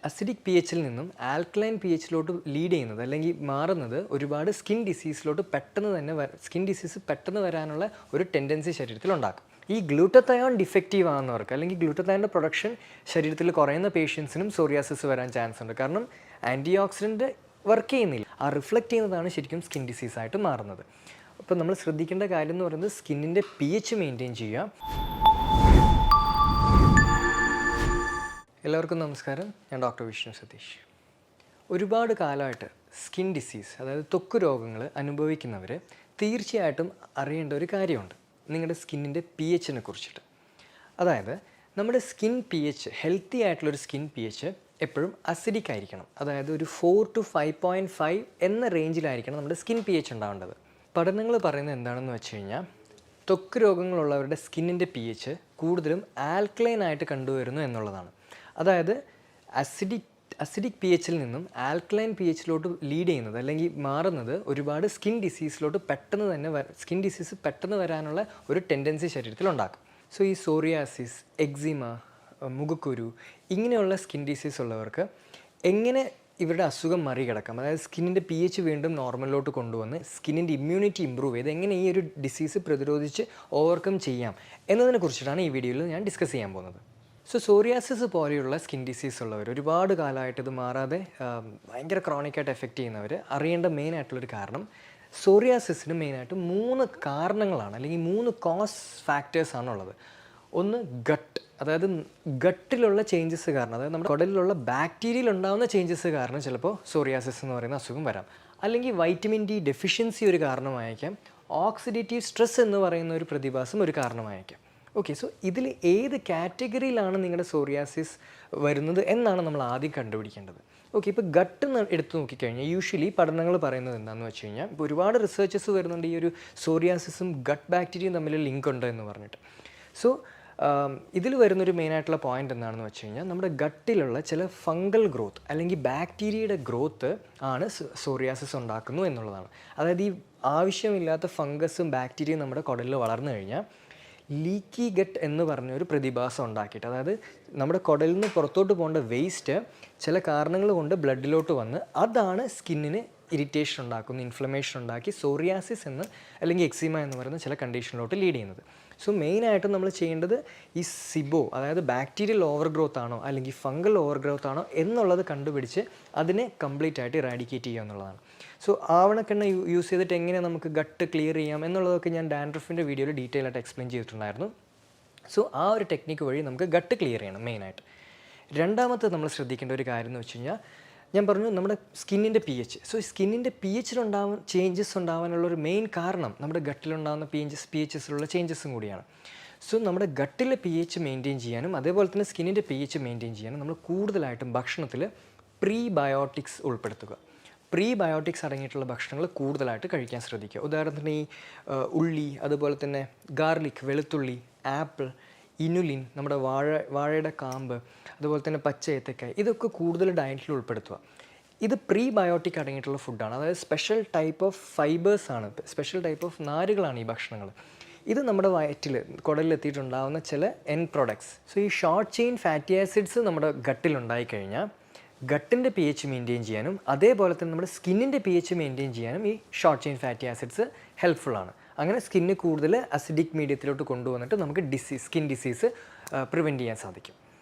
Acidic P എച്ചിൽ നിന്നും alkaline P എച്ചിലോട്ട് lead ചെയ്യുന്നത് അല്ലെങ്കിൽ മാറുന്നത് ഒരുപാട് സ്കിൻ ഡിസീസിലോട്ട് പെട്ടെന്ന് തന്നെ സ്കിൻ ഡിസീസ് പെട്ടെന്ന് വരാനുള്ള ഒരു ടെൻഡൻസി ശരീരത്തിൽ ഉണ്ടാക്കും. ഈ ഗ്ലൂട്ടത്തയോൺ ഡിഫക്റ്റീവ് ആകുന്നവർക്ക് അല്ലെങ്കിൽ ഗ്ലൂട്ടത്തയോണിൻ്റെ പ്രൊഡക്ഷൻ ശരീരത്തിൽ കുറയുന്ന പേഷ്യൻസിനും സോറിയാസിസ് വരാൻ ചാൻസ് ഉണ്ട്. കാരണം ആൻറ്റി ഓക്സിഡൻറ്റ് വർക്ക് ചെയ്യുന്നില്ല, ആ റിഫ്ലക്റ്റ് ചെയ്യുന്നതാണ് ശരിക്കും സ്കിൻ ഡിസീസായിട്ട് മാറുന്നത്. അപ്പോൾ നമ്മൾ ശ്രദ്ധിക്കേണ്ട കാര്യം എന്ന് പറയുന്നത് സ്കിന്നിൻ്റെ പി എച്ച് മെയിൻറ്റെയിൻ ചെയ്യുക. എല്ലാവർക്കും നമസ്കാരം, ഞാൻ ഡോക്ടർ വിഷ്ണു സതീഷ്. ഒരുപാട് കാലമായിട്ട് സ്കിൻ ഡിസീസ്, അതായത് ത്വക്ക് രോഗങ്ങൾ അനുഭവിക്കുന്നവർ തീർച്ചയായിട്ടും അറിയേണ്ട ഒരു കാര്യമുണ്ട്, നിങ്ങളുടെ സ്കിന്നിൻ്റെ പി എച്ചിനെ കുറിച്ചിട്ട്. അതായത് നമ്മുടെ സ്കിൻ പി എച്ച്, ഹെൽത്തി ആയിട്ടുള്ളൊരു സ്കിൻ പി എച്ച് എപ്പോഴും അസിഡിക് ആയിരിക്കണം. അതായത് ഒരു 4 to 5.5 എന്ന റേഞ്ചിലായിരിക്കണം നമ്മുടെ സ്കിൻ പി എച്ച് ഉണ്ടാവേണ്ടത്. പഠനങ്ങൾ പറയുന്നത് എന്താണെന്ന് വെച്ച് കഴിഞ്ഞാൽ, ത്വക്ക് രോഗങ്ങളുള്ളവരുടെ സ്കിന്നിൻ്റെ പി എച്ച് കൂടുതലും ആൽക്കലൈൻ ആയിട്ട് കണ്ടുവരുന്നു എന്നുള്ളതാണ്. അതായത് അസിഡിക് പി എച്ചിൽ നിന്നും ആൽക്കലൈൻ പി എച്ചിലോട്ട് ലീഡ് ചെയ്യുന്നത് അല്ലെങ്കിൽ മാറുന്നത് ഒരുപാട് സ്കിൻ ഡിസീസിലോട്ട് സ്കിൻ ഡിസീസ് പെട്ടെന്ന് വരാനുള്ള ഒരു ടെൻഡൻസി ശരീരത്തിൽ ഉണ്ടാക്കും. സോ ഈ സോറിയാസിസ്, എക്സിമ, മുഖക്കുരു ഇങ്ങനെയുള്ള സ്കിൻ ഡിസീസ് ഉള്ളവർക്ക് എങ്ങനെ ഇവരുടെ അസുഖം മറികടക്കാം, അതായത് സ്കിന്നിൻ്റെ പി എച്ച് വീണ്ടും നോർമലിലോട്ട് കൊണ്ടുവന്ന് സ്കിന്നിൻ്റെ ഇമ്മ്യൂണിറ്റി ഇമ്പ്രൂവ് ചെയ്ത് എങ്ങനെ ഈ ഒരു ഡിസീസ് പ്രതിരോധിച്ച് ഓവർകം ചെയ്യാം എന്നതിനെ കുറിച്ചിട്ടാണ് ഈ വീഡിയോയിൽ ഞാൻ ഡിസ്കസ് ചെയ്യാൻ പോകുന്നത്. സോ സോറിയാസിസ് പോലെയുള്ള സ്കിൻ ഡിസീസ് ഉള്ളവർ, ഒരുപാട് കാലമായിട്ട് ഇത് മാറാതെ ഭയങ്കര ക്രോണിക്കായിട്ട് എഫക്റ്റ് ചെയ്യുന്നവർ അറിയേണ്ട മെയിനായിട്ടുള്ളൊരു കാരണം, സോറിയാസിസിന് മെയിനായിട്ട് 3 കാരണങ്ങളാണ് അല്ലെങ്കിൽ 3 കോസ് ഫാക്ടേഴ്സാണുള്ളത്. ഒന്ന് ഗട്ട്, അതായത് ഗട്ടിലുള്ള ചേഞ്ചസ് കാരണം, അതായത് നമ്മുടെ കുടലിലുള്ള ബാക്ടീരിയയിൽ ഉണ്ടാകുന്ന ചേഞ്ചസ് കാരണം ചിലപ്പോൾ സോറിയാസിസ് എന്ന് പറയുന്ന അസുഖം വരാം. അല്ലെങ്കിൽ വൈറ്റമിൻ ഡി ഡെഫിഷ്യൻസി ഒരു കാരണമായേക്കാം. ഓക്സിഡേറ്റീവ് സ്ട്രെസ് എന്ന് പറയുന്ന ഒരു പ്രതിഭാസം ഒരു കാരണമായേക്കാം. ഓക്കെ, സോ ഇതിൽ ഏത് കാറ്റഗറിയിലാണ് നിങ്ങളുടെ സോറിയാസിസ് വരുന്നത് എന്നാണ് നമ്മൾ ആദ്യം കണ്ടുപിടിക്കേണ്ടത്. ഓക്കെ, ഇപ്പോൾ ഗട്ട് എടുത്ത് നോക്കിക്കഴിഞ്ഞാൽ യൂഷ്വലി പഠനങ്ങൾ പറയുന്നത് എന്താണെന്ന് വെച്ച് കഴിഞ്ഞാൽ, ഇപ്പോൾ ഒരുപാട് റിസർച്ചസ് വരുന്നുണ്ട് ഈ ഒരു സോറിയാസിസും ഗട്ട് ബാക്ടീരിയയും തമ്മിൽ ലിങ്ക് ഉണ്ട് എന്ന് പറഞ്ഞിട്ട്. സോ ഇതിൽ വരുന്നൊരു മെയിനായിട്ടുള്ള പോയിൻ്റ് എന്താണെന്ന് വെച്ച് കഴിഞ്ഞാൽ, നമ്മുടെ ഗട്ടിലുള്ള ചില ഫംഗൽ ഗ്രോത്ത് അല്ലെങ്കിൽ ബാക്ടീരിയയുടെ ഗ്രോത്ത് ആണ് സോറിയാസിസ് ഉണ്ടാക്കുന്നു എന്നുള്ളതാണ്. അതായത് ഈ ആവശ്യമില്ലാത്ത ഫംഗസും ബാക്ടീരിയയും നമ്മുടെ കുടലിൽ വളർന്നു കഴിഞ്ഞാൽ ലീക്കി ഗട്ട് എന്ന് പറഞ്ഞൊരു പ്രതിഭാസം ഉണ്ടാക്കിയിട്ട്, അതായത് നമ്മുടെ കുടലിൽ നിന്ന് പുറത്തോട്ട് പോകേണ്ട വേസ്റ്റ് ചില കാരണങ്ങൾ കൊണ്ട് ബ്ലഡിലോട്ട് വന്ന് അതാണ് സ്കിന്നിന് ഇറിറ്റേഷൻ ഉണ്ടാക്കുന്നു, ഇൻഫ്ലമേഷൻ ഉണ്ടാക്കി സോറിയാസിസ് എന്ന് അല്ലെങ്കിൽ എക്സിമ എന്ന് പറയുന്ന ചില കണ്ടീഷനിലോട്ട് ലീഡ് ചെയ്യുന്നത്. സോ മെയിനായിട്ടും നമ്മൾ ചെയ്യേണ്ടത് ഈ സിബോ, അതായത് ബാക്ടീരിയൽ ഓവർ ഗ്രോത്ത് ആണോ അല്ലെങ്കിൽ ഫംഗൽ ഓവർ ഗ്രോത്ത് ആണോ എന്നുള്ളത് കണ്ടുപിടിച്ച് അതിനെ കംപ്ലീറ്റ് ആയിട്ട് ഇറാഡിക്കേറ്റ് ചെയ്യുക എന്നുള്ളതാണ്. സോ ആവണക്കെണ്ണ യൂസ് ചെയ്തിട്ട് എങ്ങനെ നമുക്ക് ഗട്ട് ക്ലിയർ ചെയ്യാം എന്നുള്ളതൊക്കെ ഞാൻ ഡാൻഡ്രഫിൻ്റെ വീഡിയോയിൽ ഡീറ്റെയിൽ ആയിട്ട് എക്സ്പ്ലെയിൻ ചെയ്തിട്ടുണ്ടായിരുന്നു. സോ ആ ഒരു ടെക്നിക്ക് വഴി നമുക്ക് ഗട്ട് ക്ലിയർ ചെയ്യണം മെയിനായിട്ട്. രണ്ടാമത്തെ നമ്മൾ ശ്രദ്ധിക്കേണ്ട ഒരു കാര്യം എന്ന് വെച്ച് കഴിഞ്ഞാൽ, ഞാൻ പറഞ്ഞു നമ്മുടെ സ്കിന്നിൻ്റെ പി എച്ച്. സോ സ്കിന്നിൻ്റെ പി എച്ചിലുണ്ടാവുന്ന ചേഞ്ചസ് ഉണ്ടാവാനുള്ളൊരു മെയിൻ കാരണം നമ്മുടെ ഗട്ടിലുണ്ടാകുന്ന പി എച്ചസിലുള്ള ചേഞ്ചസും കൂടിയാണ്. സോ നമ്മുടെ ഗട്ടിലെ പി എച്ച് മെയിൻറ്റെയിൻ ചെയ്യാനും അതേപോലെ തന്നെ സ്കിന്നിൻ്റെ പി എച്ച് മെയിൻറ്റെയിൻ ചെയ്യാനും നമ്മൾ കൂടുതലായിട്ടും ഭക്ഷണത്തിൽ പ്രീബയോട്ടിക്സ് ഉൾപ്പെടുത്തുക. പ്രീബയോട്ടിക്സ് അടങ്ങിയിട്ടുള്ള ഭക്ഷണങ്ങൾ കൂടുതലായിട്ട് കഴിക്കാൻ ശ്രദ്ധിക്കുക. ഉദാഹരണത്തിന് ഈ ഉള്ളി, അതുപോലെ തന്നെ ഗാർലിക്, വെളുത്തുള്ളി, ആപ്പിൾ, ഇനുലിൻ, നമ്മുടെ വാഴയുടെ കാമ്പ്, അതുപോലെ തന്നെ പച്ച ഏത്തക്കായ, ഇതൊക്കെ കൂടുതൽ ഡയറ്റിൽ ഉൾപ്പെടുത്തുക. ഇത് പ്രീബയോട്ടിക് അടങ്ങിയിട്ടുള്ള ഫുഡാണ്. അതായത് സ്പെഷ്യൽ ടൈപ്പ് ഓഫ് ഫൈബേഴ്സാണ്, സ്പെഷ്യൽ ടൈപ്പ് ഓഫ് നാരുകളാണ് ഈ ഭക്ഷണങ്ങൾ. ഇത് നമ്മുടെ വയറ്റിൽ കുടലിലെത്തിയിട്ടുണ്ടാകുന്ന ചില എൻഡ് പ്രോഡക്ട്സ്. സോ ഈ ഷോർട്ട് ചെയിൻ ഫാറ്റി ആസിഡ്സ് നമ്മുടെ ഗട്ടിലുണ്ടായിക്കഴിഞ്ഞാൽ ഗട്ടിൻ്റെ പി എച്ച് മെയിൻറ്റെയിൻ ചെയ്യാനും അതേപോലെ തന്നെ നമ്മുടെ സ്കിന്നിൻ്റെ പി എച്ച് മെയിൻറ്റെയിൻ ചെയ്യാനും ഈ ഷോർട്ട് ചെയിൻ ഫാറ്റി ആസിഡ്സ് ഹെൽപ്ഫുള്ളാണ്. അങ്ങനെ സ്കിന്ന് കൂടുതൽ അസിഡിക് മീഡിയത്തിലോട്ട് കൊണ്ടുവന്നിട്ട് നമുക്ക് സ്കിൻ ഡിസീസ് പ്രിവെൻറ്റ് ചെയ്യാൻ സാധിക്കും.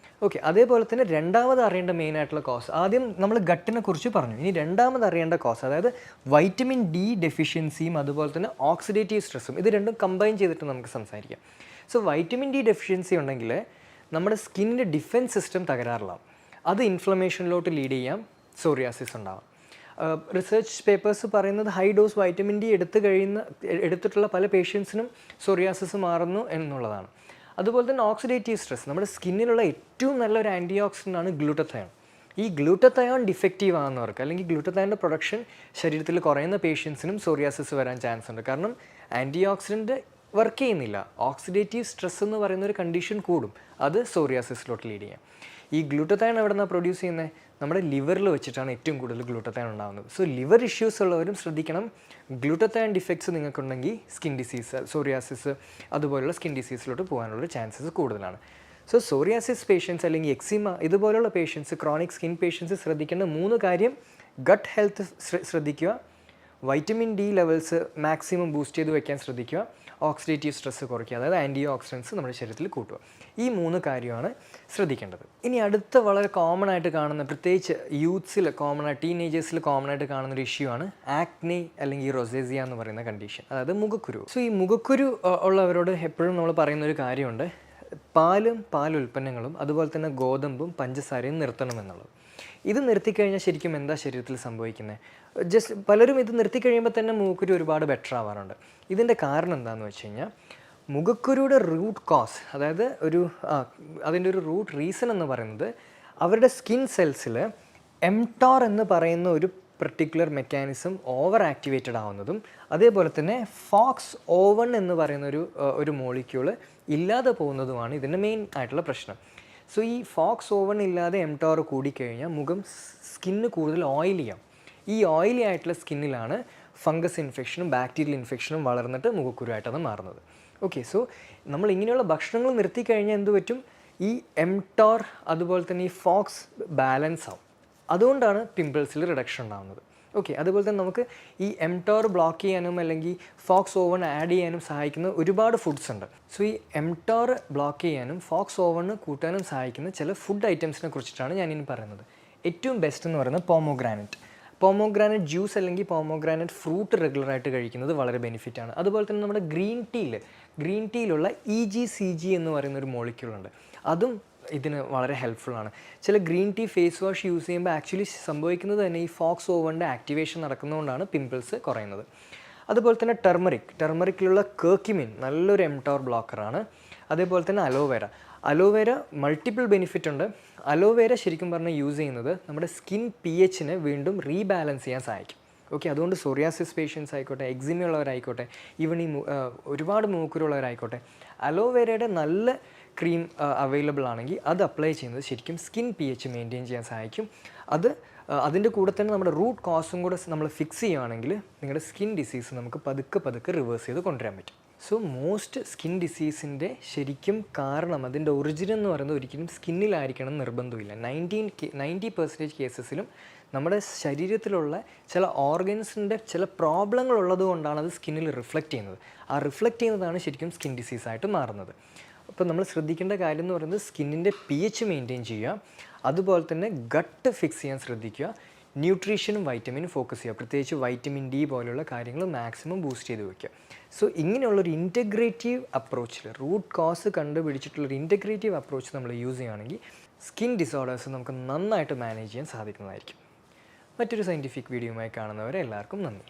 ഓക്കെ, അതേപോലെ തന്നെ രണ്ടാമത് അറിയേണ്ട മെയിനായിട്ടുള്ള കോസ്, ആദ്യം നമ്മൾ ഗട്ടിനെ കുറിച്ച് പറഞ്ഞു, ഇനി രണ്ടാമത് അറിയേണ്ട കോസ്, അതായത് വൈറ്റമിൻ ഡി ഡെഫിഷ്യൻസിയും അതുപോലെ തന്നെ ഓക്സിഡേറ്റീവ് സ്ട്രെസ്സും, ഇത് രണ്ടും കമ്പൈൻ ചെയ്തിട്ട് നമുക്ക് സംസാരിക്കാം. സോ വൈറ്റമിൻ ഡി ഡെഫിഷ്യൻസി ഉണ്ടെങ്കിൽ നമ്മുടെ സ്കിന്നിൻ്റെ ഡിഫെൻസ് സിസ്റ്റം തകരാറിലാവും. അത് ഇൻഫ്ലമേഷനിലോട്ട് ലീഡ് ചെയ്യാം, സോറിയാസിസ് ഉണ്ടാവാം. റിസർച്ച് പേപ്പേഴ്സ് പറയുന്നത് ഹൈ ഡോസ് വൈറ്റമിൻ ഡി എടുത്തിട്ടുള്ള പല പേഷ്യൻസിനും സോറിയാസിസ് മാറുന്നു എന്നുള്ളതാണ്. അതുപോലെ തന്നെ ഓക്സിഡേറ്റീവ് സ്ട്രെസ്, നമ്മുടെ സ്കിന്നിലുള്ള ഏറ്റവും നല്ലൊരു ആൻറ്റി ഓക്സിഡൻ്റ് ആണ് ഗ്ലൂട്ടത്തയോൺ. ഈ ഗ്ലൂട്ടത്തയോൺ ഡിഫക്റ്റീവ് ആകുന്നവർക്ക് അല്ലെങ്കിൽ ഗ്ലൂട്ടത്തയോണിൻ്റെ പ്രൊഡക്ഷൻ ശരീരത്തിൽ കുറയുന്ന പേഷ്യൻസിനും സോറിയാസിസ് വരാൻ ചാൻസ് ഉണ്ട്. കാരണം ആൻറ്റി ഓക്സിഡൻറ്റ് വർക്ക് ചെയ്യുന്നില്ല, ഓക്സിഡേറ്റീവ് സ്ട്രെസ് എന്ന് പറയുന്ന ഒരു കണ്ടീഷൻ കൂടും, അത് സോറിയാസിസിലോട്ട് ലീഡ് ചെയ്യാം. ഈ ഗ്ലൂട്ടത്തയോൺ എവിടെ നിന്നാണ് പ്രൊഡ്യൂസ് ചെയ്യുന്നത്? നമ്മുടെ ലിവറിൽ വെച്ചിട്ടാണ് ഏറ്റവും കൂടുതൽ ഗ്ലൂട്ടത്തയോൺ ഉണ്ടാകുന്നത്. സോ ലിവർ ഇഷ്യൂസ് ഉള്ളവരും ശ്രദ്ധിക്കണം, ഗ്ലൂട്ടത്തയോൺ ഡിഫക്ട്സ് നിങ്ങൾക്കുണ്ടെങ്കിൽ സ്കിൻ ഡിസീസ്, സോറിയാസിസ് അതുപോലുള്ള സ്കിൻ ഡിസീസിലോട്ട് പോകാനുള്ള ചാൻസസ് കൂടുതലാണ്. സോ സോറിയാസിസ് പേഷ്യൻസ് അല്ലെങ്കിൽ എക്സിമ ഇതുപോലുള്ള പേഷ്യൻസ്, ക്രോണിക് സ്കിൻ പേഷ്യൻസ് ശ്രദ്ധിക്കേണ്ട 3 കാര്യം: ഗട്ട് ഹെൽത്ത് ശ്രദ്ധിക്കുക, vitamin D levels maximum boost ചെയ്ത് വയ്ക്കാൻ ശ്രദ്ധിക്കുക, ഓക്സിഡേറ്റീവ് സ്ട്രെസ് കുറയ്ക്കുക, അതായത് ആൻറ്റി ഓക്സിഡൻസ് നമ്മുടെ ശരീരത്തിൽ കൂട്ടുക. ഈ 3 കാര്യമാണ് ശ്രദ്ധിക്കേണ്ടത്. ഇനി അടുത്ത വളരെ കോമൺ ആയിട്ട് കാണുന്ന, പ്രത്യേകിച്ച് യൂത്ത്സിൽ കോമൺ ആയിട്ട്, ടീനേജേഴ്സിൽ കോമൺ ആയിട്ട് കാണുന്ന ഒരു ഇഷ്യൂ ആണ് ആക്നെ അല്ലെങ്കിൽ റൊസേസിയ എന്ന് പറയുന്ന കണ്ടീഷൻ, അതായത് മുഖക്കുരു. സോ ഈ മുഖക്കുരു ഉള്ളവരോട് എപ്പോഴും നമ്മൾ പറയുന്ന ഒരു കാര്യമുണ്ട്, പാലുൽപ്പന്നങ്ങളും അതുപോലെ തന്നെ ഗോതമ്പും പഞ്ചസാരയും നിർത്തണമെന്നുള്ളത്. ഇത് നിർത്തിക്കഴിഞ്ഞാൽ ശരിക്കും എന്താ ശരീരത്തിൽ സംഭവിക്കുന്നത്? പലരും ഇത് നിർത്തിക്കഴിയുമ്പോൾ തന്നെ മുഖക്കുരു ഒരുപാട് ബെറ്റർ ആവാറുണ്ട്. ഇതിൻ്റെ കാരണം എന്താണെന്ന് വെച്ച് കഴിഞ്ഞാൽ, മുഖക്കുരുയുടെ റൂട്ട് കോസ്, അതായത് അതിൻ്റെ ഒരു റൂട്ട് റീസൺ എന്ന് പറയുന്നത് അവരുടെ സ്കിൻ സെൽസിൽ എംടോർ എന്ന് പറയുന്ന ഒരു പെർട്ടിക്കുലർ മെക്കാനിസം ഓവർ ആക്ടിവേറ്റഡ് ആവുന്നതും, അതേപോലെ തന്നെ FOXO1 എന്ന് പറയുന്ന ഒരു മോളിക്യൂള് ഇല്ലാതെ പോകുന്നതുമാണ് ഇതിൻ്റെ മെയിൻ ആയിട്ടുള്ള പ്രശ്നം. സോ ഈ FOXO1 ഇല്ലാതെ എംടോർ കൂടിക്കഴിഞ്ഞാൽ സ്കിന്ന് കൂടുതൽ ഓയിലിയാവും. ഈ ഓയിലി ആയിട്ടുള്ള സ്കിന്നിലാണ് ഫംഗസ് ഇൻഫെക്ഷനും ബാക്ടീരിയൽ ഇൻഫെക്ഷനും വളർന്നിട്ട് മുഖക്കുരുവായിട്ടത് മാറുന്നത്. ഓക്കെ, സോ നമ്മൾ ഇങ്ങനെയുള്ള ഭക്ഷണങ്ങൾ നിർത്തിക്കഴിഞ്ഞാൽ എന്ത് പറ്റും? ഈ എംടോർ അതുപോലെ തന്നെ ഈ ഫോക്സ് ബാലൻസ് ആവും. അതുകൊണ്ടാണ് പിമ്പിൾസിൽ റിഡക്ഷൻ ഉണ്ടാകുന്നത്. ഓക്കെ, അതുപോലെ തന്നെ നമുക്ക് ഈ എംടോർ ബ്ലോക്ക് ചെയ്യാനും അല്ലെങ്കിൽ FOXO1 ആഡ് ചെയ്യാനും സഹായിക്കുന്ന ഒരുപാട് ഫുഡ്സ് ഉണ്ട്. സോ ഈ എംടോർ ബ്ലോക്ക് ചെയ്യാനും FOXO1 കൂട്ടാനും സഹായിക്കുന്ന ചില ഫുഡ് ഐറ്റംസിനെ കുറിച്ചിട്ടാണ് ഞാനിനി പറയുന്നത്. ഏറ്റവും ബെസ്റ്റ് എന്ന് പറയുന്നത് പോമോഗ്രാനറ്റ് ജ്യൂസ് അല്ലെങ്കിൽ പോമോഗ്രാനറ്റ് ഫ്രൂട്ട് റെഗുലറായിട്ട് കഴിക്കുന്നത് വളരെ ബെനിഫിറ്റാണ്. അതുപോലെ തന്നെ നമ്മുടെ ഗ്രീൻ ടീയിലുള്ള EGCG എന്ന് പറയുന്ന ഒരു മോളിക്യൂളുണ്ട്, അതും ഇതിന് വളരെ ഹെൽപ്ഫുള്ളാണ്. ചില green tea face wash use ചെയ്യുമ്പോൾ ആക്ച്വലി സംഭവിക്കുന്നത് തന്നെ ഈ FOXO1 ആക്ടിവേഷൻ നടക്കുന്നതുകൊണ്ടാണ് പിമ്പിൾസ് കുറയുന്നത്. അതുപോലെ തന്നെ ടെർമറിക്കിലുള്ള കർക്യുമിൻ നല്ലൊരു എംടോർ ബ്ലോക്കറാണ്. അതേപോലെ തന്നെ അലോവേര മൾട്ടിപ്പിൾ ബെനിഫിറ്റ് ഉണ്ട്. അലോവേര ശരിക്കും പറഞ്ഞാൽ യൂസ് ചെയ്യുന്നത് നമ്മുടെ സ്കിൻ pHനെ വീണ്ടും റീബാലൻസ് ചെയ്യാൻ സഹായിക്കും. ഓക്കെ, അതുകൊണ്ട് സോറിയാസിസ് പേഷ്യൻസ് ആയിക്കോട്ടെ, എക്സിമ ഉള്ളവരായിക്കോട്ടെ, ഈവൻ ഒരുപാട് മൂക്കുരുള്ളവരായിക്കോട്ടെ, അലോവേരയുടെ നല്ല ക്രീം അവൈലബിൾ ആണെങ്കിൽ അത് അപ്ലൈ ചെയ്യുന്നത് ശരിക്കും സ്കിൻ pH മെയിൻറ്റെയിൻ ചെയ്യാൻ സഹായിക്കും. അതിൻ്റെ കൂടെ തന്നെ നമ്മുടെ റൂട്ട് കോസും കൂടെ നമ്മൾ ഫിക്സ് ചെയ്യുകയാണെങ്കിൽ നിങ്ങളുടെ സ്കിൻ ഡിസീസ് നമുക്ക് പതുക്കെ റിവേഴ്സ് ചെയ്ത് കൊണ്ടുവരാൻ പറ്റും. സോ മോസ്റ്റ് സ്കിൻ ഡിസീസിൻ്റെ ശരിക്കും കാരണം, അതിൻ്റെ ഒറിജിൻ എന്ന് പറയുന്നത് ഒരിക്കലും സ്കിന്നിലായിരിക്കണം നിർബന്ധമില്ല. 90% കേസസിലും നമ്മുടെ ശരീരത്തിലുള്ള ചില ഓർഗൻസിൻ്റെ ചില പ്രോബ്ലങ്ങൾ ഉള്ളത് കൊണ്ടാണ് അത് സ്കിന്നിൽ റിഫ്ലക്റ്റ് ചെയ്യുന്നത്. ആ റിഫ്ലക്റ്റ് ചെയ്യുന്നതാണ് ശരിക്കും സ്കിൻ ഡിസീസായിട്ട് മാറുന്നത്. അപ്പോൾ നമ്മൾ ശ്രദ്ധിക്കേണ്ട കാര്യം എന്ന് പറയുന്നത് സ്കിന്നിൻ്റെ pH മെയിൻറ്റെയിൻ ചെയ്യുക, അതുപോലെ തന്നെ ഗട്ട് ഫിക്സ് ചെയ്യാൻ ശ്രദ്ധിക്കുക, ന്യൂട്രീഷനും വൈറ്റമിനും ഫോക്കസ് ചെയ്യുക, പ്രത്യേകിച്ച് വൈറ്റമിൻ ഡി പോലെയുള്ള കാര്യങ്ങൾ മാക്സിമം ബൂസ്റ്റ് ചെയ്ത് വയ്ക്കുക. സോ ഇങ്ങനെയുള്ളൊരു ഇൻറ്റഗ്രേറ്റീവ് അപ്രോച്ചിൽ, റൂട്ട് കോസ് കണ്ടുപിടിച്ചിട്ടുള്ളൊരു ഇൻറ്റഗ്രേറ്റീവ് അപ്രോച്ച് നമ്മൾ യൂസ് ചെയ്യുകയാണെങ്കിൽ സ്കിൻ ഡിസോർഡേഴ്സ് നമുക്ക് നന്നായിട്ട് മാനേജ് ചെയ്യാൻ സാധിക്കുന്നതായിരിക്കും. മറ്റൊരു സയൻറ്റിഫിക് വീഡിയോയുമായി കാണുന്നവരെ എല്ലാവർക്കും നന്ദി.